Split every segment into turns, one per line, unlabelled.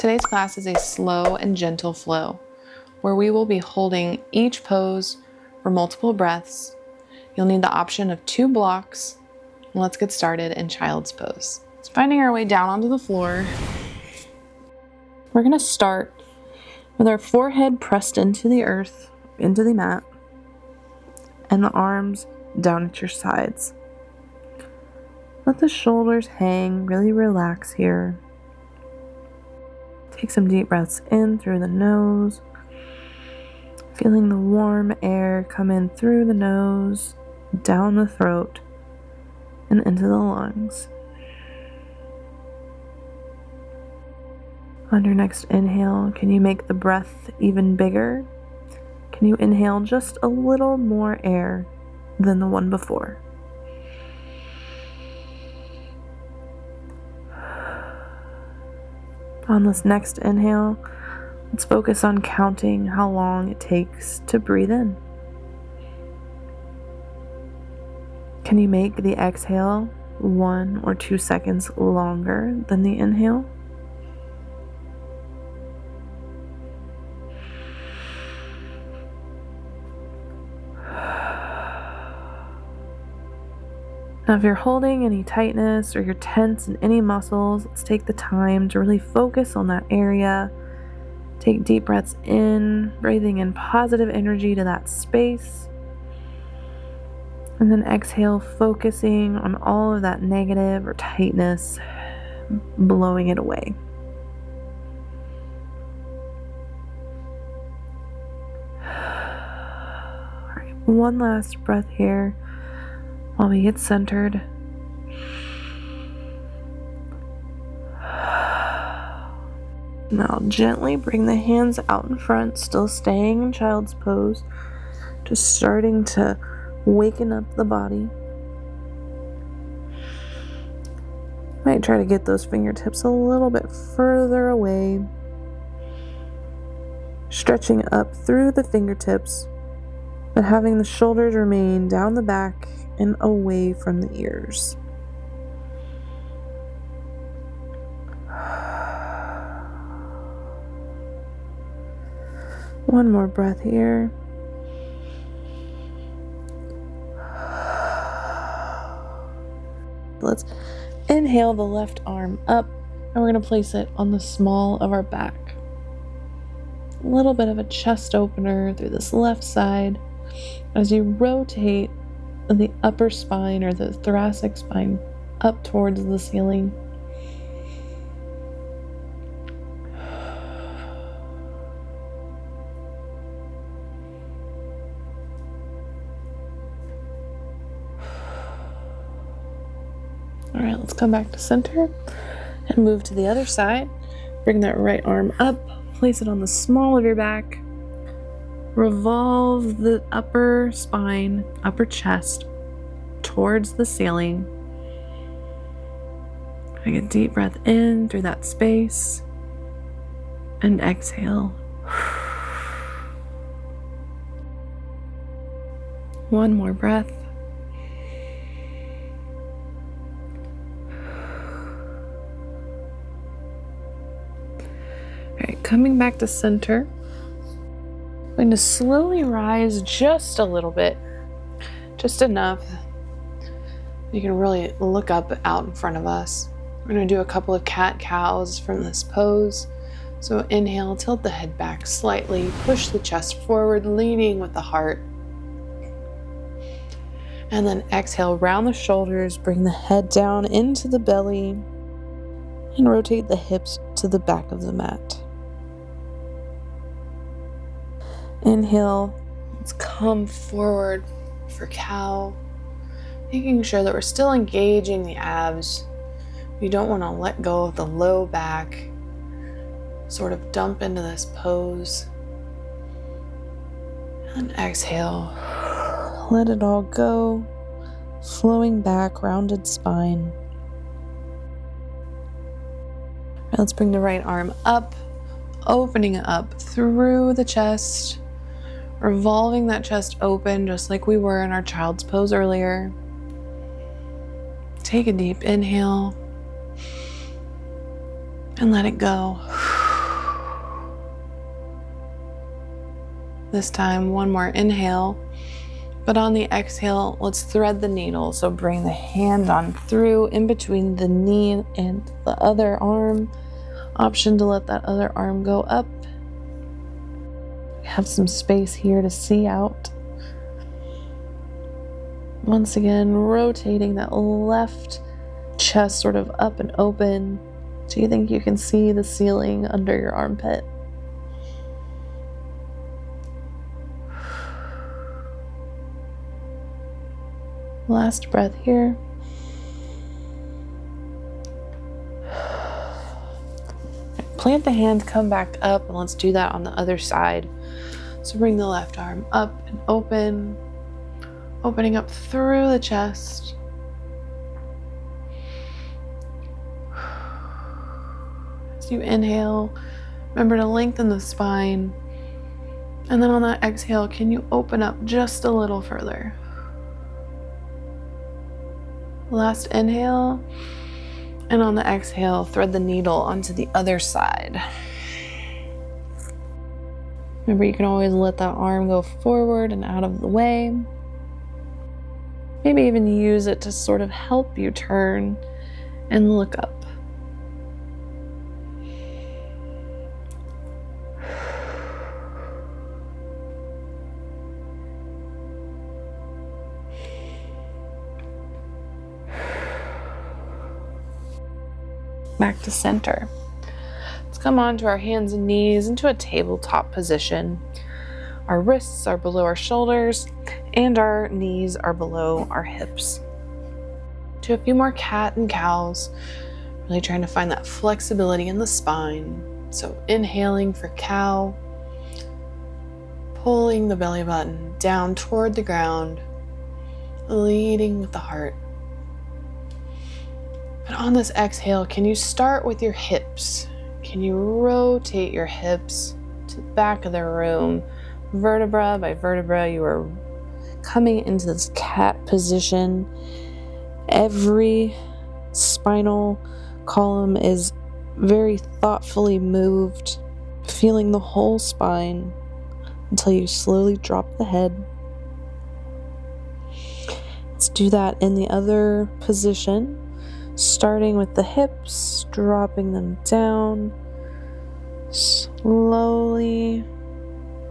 Today's class is a slow and gentle flow where we will be holding each pose for multiple breaths. You'll need the option of 2 blocks. Let's get started in child's pose. So finding our way down onto the floor, we're going to start with our forehead pressed into the earth, into the mat, and the arms down at your sides. Let the shoulders hang, really relax here. Take some deep breaths in through the nose, feeling the warm air come in through the nose, down the throat, and into the lungs. On your next inhale, can you make the breath even bigger? Can you inhale just a little more air than the one before? On this next inhale, let's focus on counting how long it takes to breathe in. Can you make the exhale 1 or 2 seconds longer than the inhale? Now, if you're holding any tightness or you're tense in any muscles, let's take the time to really focus on that area. Take deep breaths in, breathing in positive energy to that space. And then exhale, focusing on all of that negative or tightness, blowing it away. All right, one last breath here while we get centered. Now gently bring the hands out in front, still staying in child's pose, just starting to waken up the body. Might try to get those fingertips a little bit further away, stretching up through the fingertips, but having the shoulders remain down the back and away from the ears. One more breath here. Let's inhale the left arm up, and we're going to place it on the small of our back. A little bit of a chest opener through this left side as you rotate the upper spine or the thoracic spine up towards the ceiling. All right, let's come back to center and move to the other side. Bring that right arm up, place it on the small of your back. Revolve the upper spine, upper chest towards the ceiling. Take a deep breath in through that space and exhale. One more breath. All right, coming back to center. We're going to slowly rise just a little bit, just enough. You can really look up out in front of us. We're going to do a couple of cat-cows from this pose. So inhale, tilt the head back slightly, push the chest forward, leading with the heart. And then exhale, round the shoulders, bring the head down into the belly, and rotate the hips to the back of the mat. Inhale, let's come forward for cow, making sure that we're still engaging the abs. You don't want to let go of the low back, sort of dump into this pose. And exhale, let it all go, flowing back, rounded spine. All right, let's bring the right arm up, opening it up through the chest, revolving that chest open just like we were in our child's pose earlier. Take a deep inhale and let it go. This time, one more inhale. But on the exhale, let's thread the needle. So bring the hand on through in between the knee and the other arm. Option to let that other arm go up. Have some space here to see out. Once again, rotating that left chest sort of up and open. Do you think you can see the ceiling under your armpit? Last breath here. Plant the hand, come back up, and let's do that on the other side. So bring the left arm up and open, opening up through the chest. As you inhale, remember to lengthen the spine. And then on that exhale, can you open up just a little further? Last inhale, and on the exhale, thread the needle onto the other side. Remember, you can always let that arm go forward and out of the way. Maybe even use it to sort of help you turn and look up. Back to center. Let's come onto our hands and knees into a tabletop position. Our wrists are below our shoulders and our knees are below our hips. Do a few more cat and cows, really trying to find that flexibility in the spine. So inhaling for cow, pulling the belly button down toward the ground, leading with the heart. And on this exhale, can you start with your hips? Can you rotate your hips to the back of the room? Vertebra by vertebra, you are coming into this cat position. Every spinal column is very thoughtfully moved, feeling the whole spine until you slowly drop the head. Let's do that in the other position. Starting with the hips, dropping them down, slowly,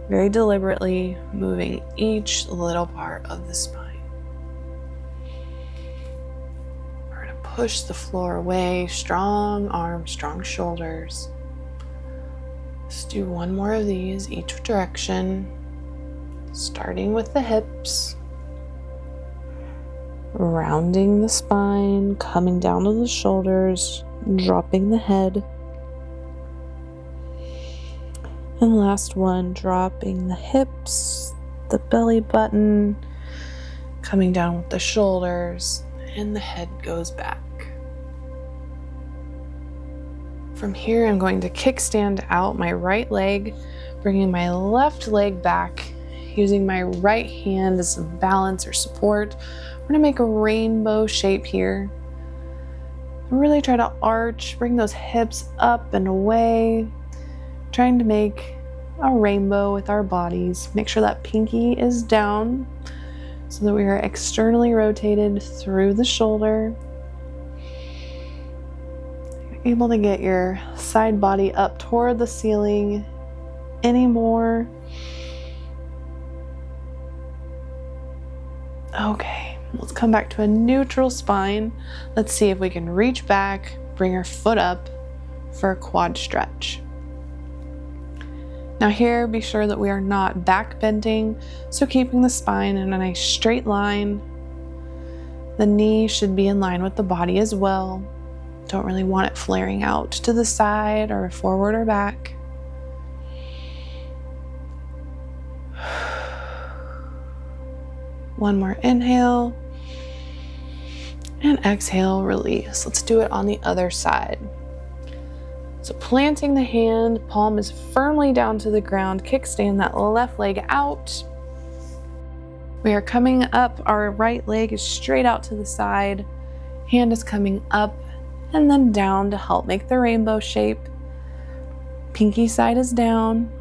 very deliberately moving each little part of the spine. We're going to push the floor away, strong arms, strong shoulders. Let's do one more of these, each direction, starting with the hips. Rounding the spine, coming down to the shoulders, dropping the head. And last one, dropping the hips, the belly button, coming down with the shoulders, and the head goes back. From here, I'm going to kickstand out my right leg, bringing my left leg back, using my right hand as some balance or support. We're gonna make a rainbow shape here. And really try to arch, bring those hips up and away, trying to make a rainbow with our bodies. Make sure that pinky is down so that we are externally rotated through the shoulder. You're able to get your side body up toward the ceiling anymore. Okay. Let's come back to a neutral spine. Let's see if we can reach back, bring our foot up for a quad stretch. Now here, be sure that we are not back bending, so keeping the spine in a nice straight line. The knee should be in line with the body as well. Don't really want it flaring out to the side or forward or back. One more inhale. And exhale, release. Let's do it on the other side. So planting the hand, palm is firmly down to the ground. Kickstand that left leg out. We are coming up. Our right leg is straight out to the side. Hand is coming up and then down to help make the rainbow shape. Pinky side is down.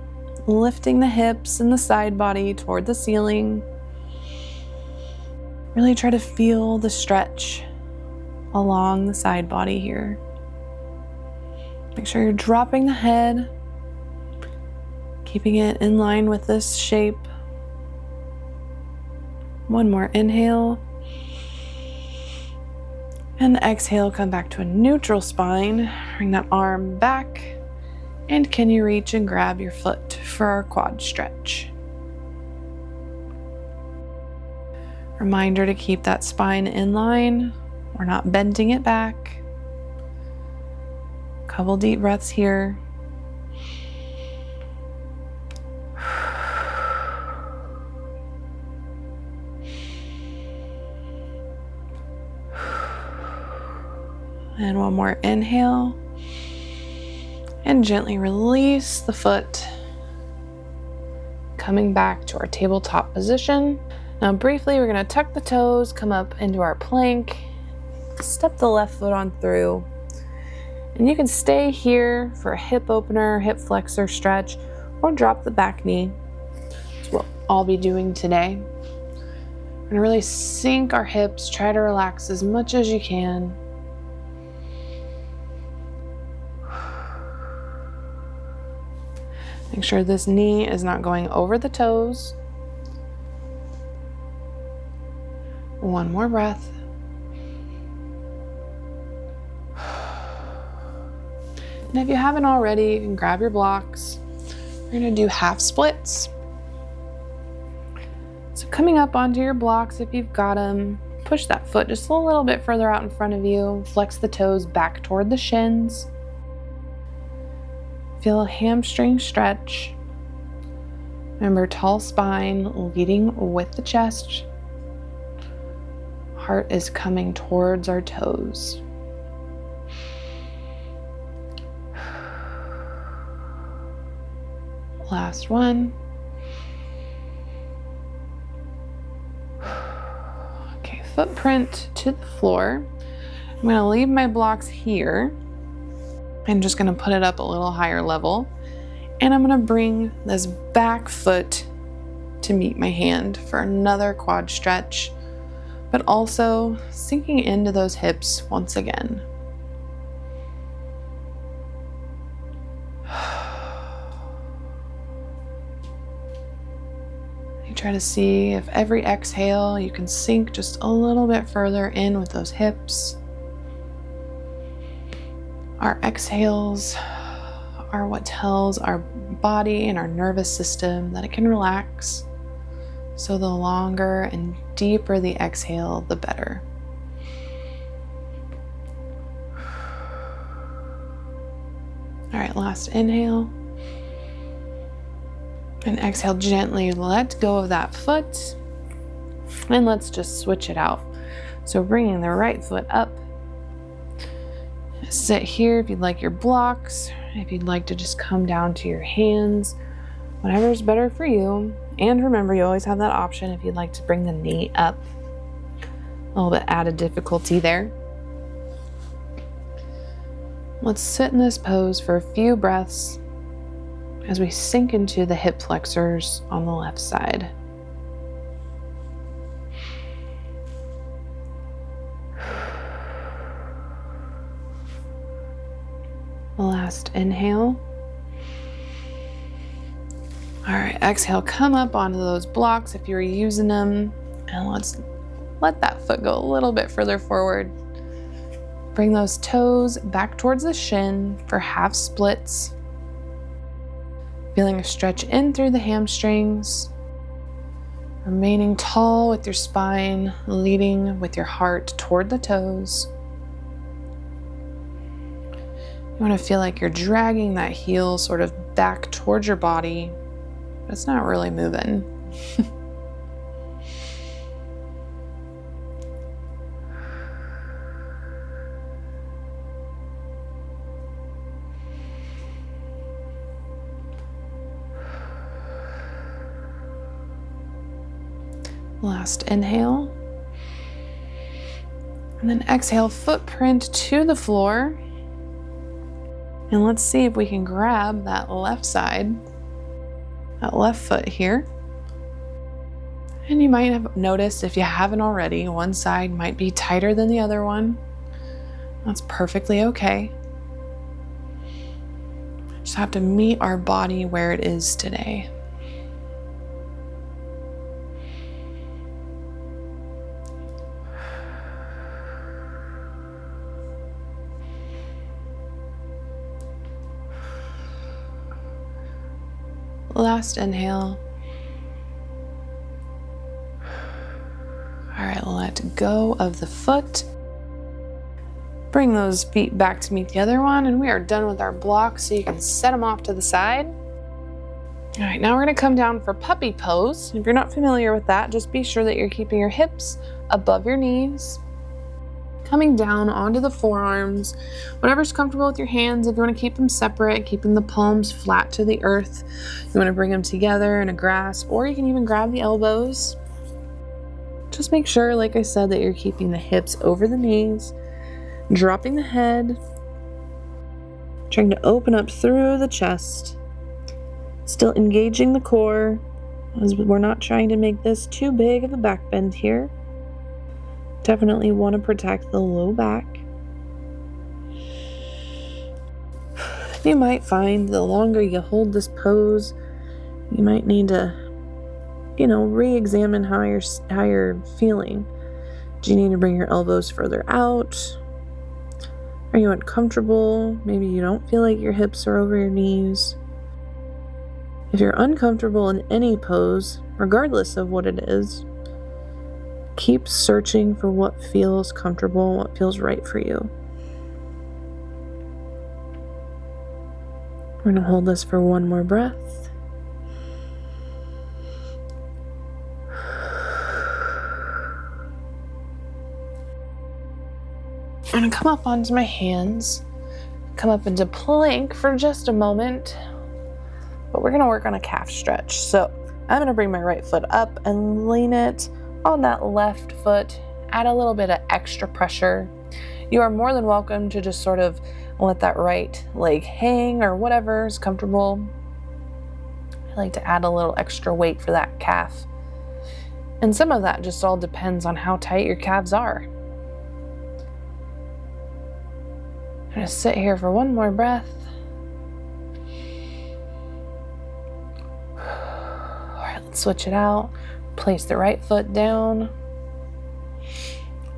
lifting the hips and the side body toward the ceiling. Really try to feel the stretch along the side body here. Make sure you're dropping the head, keeping it in line with this shape. One more inhale. And exhale, come back to a neutral spine. Bring that arm back. And can you reach and grab your foot for our quad stretch? Reminder to keep that spine in line. We're not bending it back. Couple deep breaths here. And one more inhale. And gently release the foot. Coming back to our tabletop position. Now briefly, we're going to tuck the toes, come up into our plank, step the left foot on through. And you can stay here for a hip opener, hip flexor stretch, or drop the back knee. That's what I'll be doing today. We're going to really sink our hips, try to relax as much as you can. Make sure this knee is not going over the toes. One more breath. And if you haven't already, you can grab your blocks. We're going to do half splits. So coming up onto your blocks, if you've got them, push that foot just a little bit further out in front of you. Flex the toes back toward the shins. Feel a hamstring stretch. Remember, tall spine leading with the chest. Heart is coming towards our toes. Last one. Okay, footprint to the floor. I'm going to leave my blocks here. I'm just going to put it up a little higher level. And I'm going to bring this back foot to meet my hand for another quad stretch, but also sinking into those hips once again. You try to see if every exhale you can sink just a little bit further in with those hips. Our exhales are what tells our body and our nervous system that it can relax. So the longer and deeper the exhale, the better. All right, last inhale. And exhale, gently let go of that foot. And let's just switch it out. So bringing the right foot up. Sit here if you'd like your blocks, if you'd like to just come down to your hands, whatever is better for you. And remember, you always have that option if you'd like to bring the knee up. A little bit added difficulty there. Let's sit in this pose for a few breaths as we sink into the hip flexors on the left side. Last inhale. All right, exhale, come up onto those blocks if you're using them, and let's let that foot go a little bit further forward. Bring those toes back towards the shin for half splits. Feeling a stretch in through the hamstrings. Remaining tall with your spine, leading with your heart toward the toes. You want to feel like you're dragging that heel sort of back towards your body, but it's not really moving. Last inhale. And then exhale, footprint to the floor. And let's see if we can grab that left side. that left foot here. And you might have noticed, if you haven't already, one side might be tighter than the other one. That's perfectly okay. Just have to meet our body where it is today. Last inhale. All right, let go of the foot. Bring those feet back to meet the other one, and we are done with our blocks, so you can set them off to the side. All right, now we're gonna come down for puppy pose. If you're not familiar with that, just be sure that you're keeping your hips above your knees. Coming down onto the forearms, whatever's comfortable with your hands. If you want to keep them separate, keeping the palms flat to the earth, you want to bring them together in a grasp, or you can even grab the elbows. Just make sure, like I said, that you're keeping the hips over the knees, dropping the head, trying to open up through the chest, still engaging the core, as we're not trying to make this too big of a back bend here. Definitely want to protect the low back. You might find the longer you hold this pose, you might need to, re-examine how you're feeling. Do you need to bring your elbows further out? Are you uncomfortable? Maybe you don't feel like your hips are over your knees. If you're uncomfortable in any pose, regardless of what it is, keep searching for what feels comfortable and what feels right for you. We're going to hold this for one more breath. I'm going to come up onto my hands, come up into plank for just a moment, but we're going to work on a calf stretch. So I'm going to bring my right foot up and lean it on that left foot, add a little bit of extra pressure. You are more than welcome to just sort of let that right leg hang or whatever is comfortable. I like to add a little extra weight for that calf. And some of that just all depends on how tight your calves are. I'm gonna sit here for one more breath. All right, let's switch it out. Place the right foot down.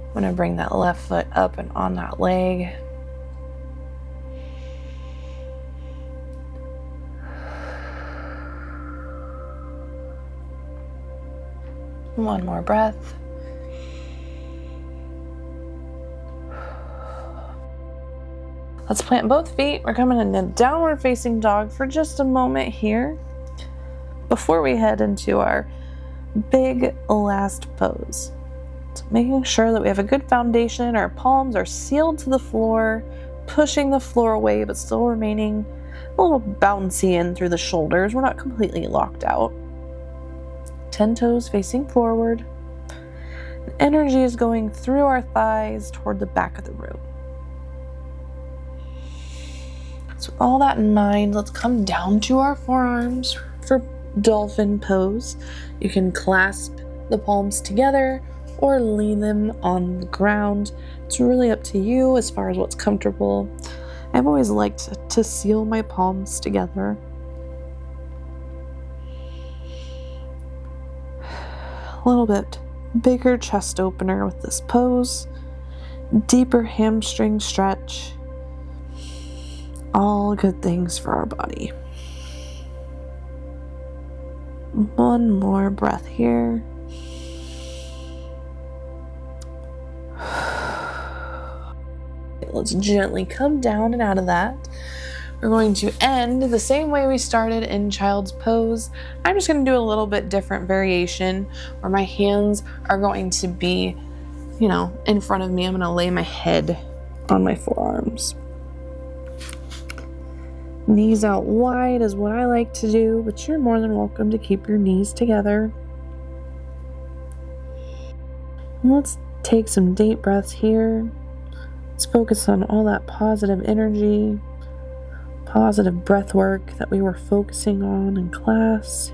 I'm going to bring that left foot up and on that leg. One more breath. Let's plant both feet. We're coming in a downward facing dog for just a moment here before we head into our big last pose. So making sure that we have a good foundation, our palms are sealed to the floor, pushing the floor away, but still remaining a little bouncy in through the shoulders. We're not completely locked out. 10 toes facing forward. Energy is going through our thighs toward the back of the room. So with all that in mind, let's come down to our forearms for dolphin pose. You can clasp the palms together or lean them on the ground. It's really up to you as far as what's comfortable. I've always liked to seal my palms together. A little bit bigger chest opener with this pose. Deeper hamstring stretch. All good things for our body. One more breath here. Let's gently come down and out of that. We're going to end the same way we started in child's pose. I'm just going to do a little bit different variation where my hands are going to be, in front of me. I'm going to lay my head on my forearms. Knees out wide is what I like to do, but you're more than welcome to keep your knees together. And let's take some deep breaths here. Let's focus on all that positive energy,
positive breath work that we were focusing on in class.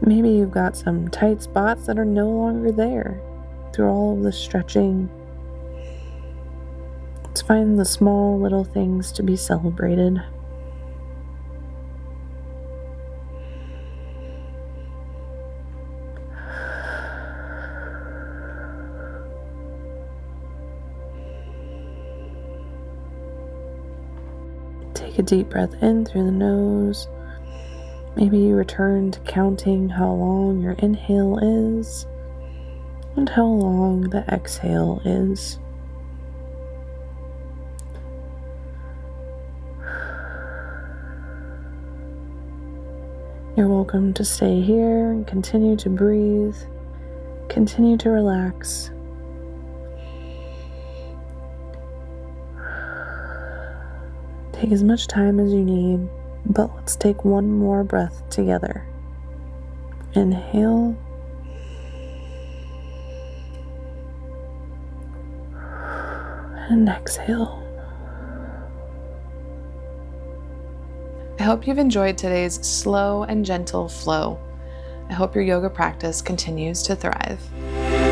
Maybe you've got some tight spots that are no longer there through all of the stretching. Let's find the small little things to be celebrated. Take a deep breath in through the nose. Maybe you return to counting how long your inhale is and how long the exhale is. You're welcome to stay here and continue to breathe, continue to relax. Take as much time as you need, but let's take one more breath together. Inhale. And exhale.
I hope you've enjoyed today's slow and gentle flow. I hope your yoga practice continues to thrive.